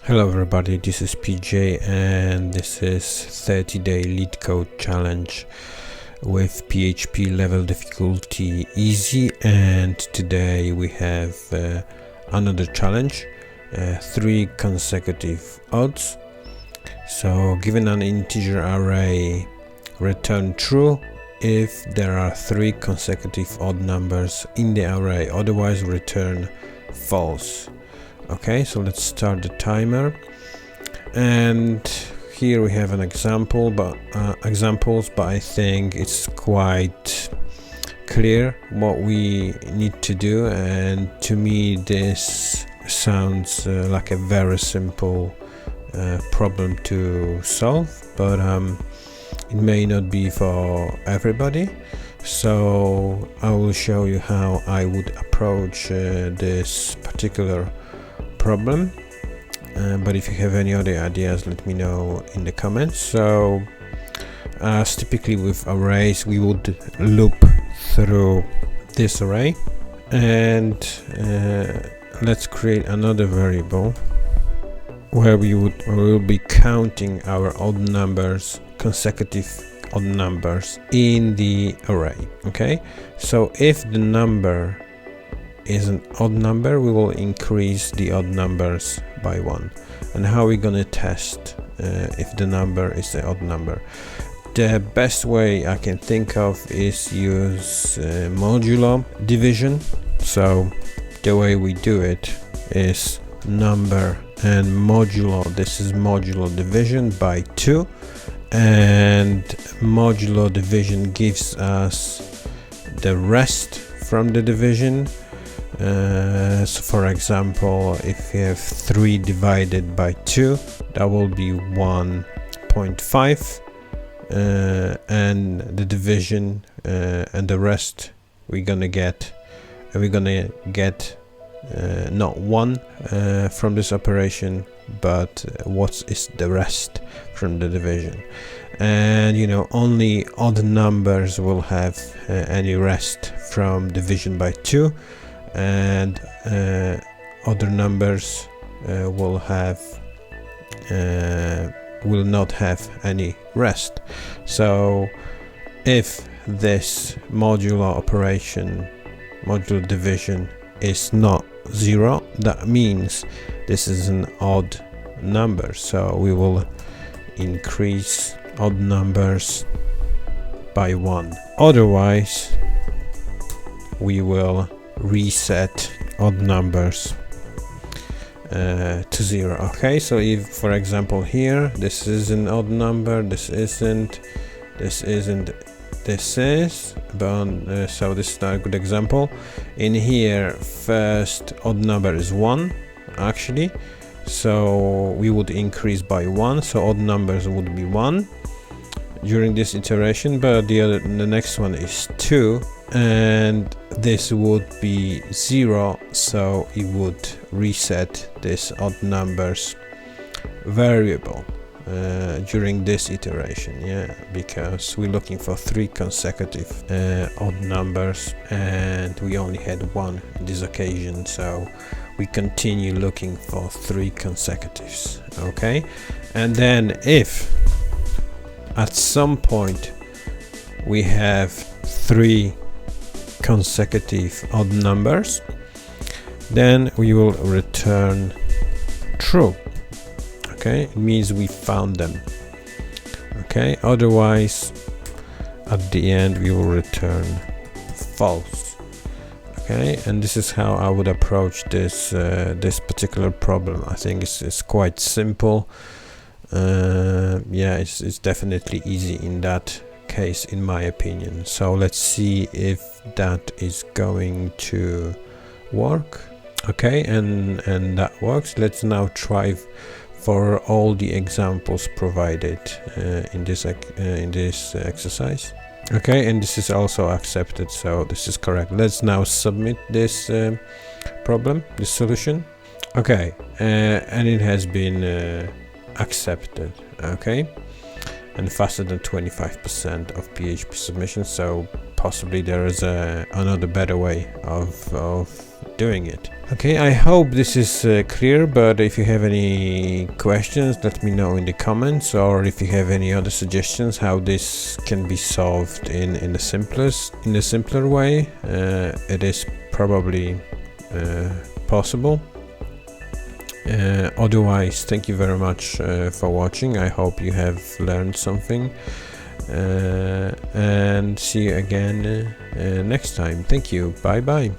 Hello everybody, this is PJ and this is 30-day LeetCode challenge with PHP level difficulty easy, and today we have another challenge, 3 consecutive odds. So given an integer array, return true if there are 3 consecutive odd numbers in the array, otherwise return false. Okay, so let's start the timer, and here we have an example, but I think it's quite clear what we need to do, and to me this sounds like a very simple problem to solve, but it may not be for everybody. So I will show you how I would approach this particular problem, but if you have any other ideas, let me know in the comments. So as typically with arrays, we would loop through this array, and let's create another variable where we will be counting our odd numbers, consecutive odd numbers in the array. Okay, so if the number is an odd number, we will increase the odd numbers by 1. And how are we gonna test if the number is an odd number? The best way I can think of is use modulo division. So the way we do it is number and modulo. This is modulo division by 2, and modulo division gives us the rest from the division. So for example, if you have 3 divided by 2, that will be 1.5, and the division and the rest we're gonna get not 1 from this operation, but what is the rest from the division. And only odd numbers will have any rest from division by 2, and other numbers will not have any rest. So if this modulo division is not 0, that means this is an odd number, so we will increase odd numbers by 1. Otherwise we will reset odd numbers to 0. Okay, so if for example here this is an odd number, this isn't, this isn't, this is, but so this is not a good example. In here, first odd number is 1 actually, so we would increase by 1, so odd numbers would be 1 during this iteration, but the next one is 2, and this would be 0, so it would reset this odd numbers variable during this iteration, because we're looking for 3 consecutive odd numbers, and we only had 1 in this occasion, so we continue looking for 3 consecutives. Okay, and then if at some point we have 3 consecutive odd numbers, then we will return true. Okay, it means we found them. Okay, otherwise at the end we will return false. Okay, and this is how I would approach this this particular problem. I think it's quite simple. It's definitely easy in that case, in my opinion. So let's see if that is going to work. Okay, and that works. Let's now try for all the examples provided in this exercise. Okay, and this is also accepted, so this is correct. Let's now submit this problem, this solution. Okay, and it has been accepted. Okay, and faster than 25% of PHP submissions, so possibly there is another better way of doing it. Okay, I hope this is clear, but if you have any questions, let me know in the comments, or if you have any other suggestions how this can be solved in the simpler way. It is probably possible. Otherwise, thank you very much for watching. I hope you have learned something, and see you again next time. Thank you. Bye bye.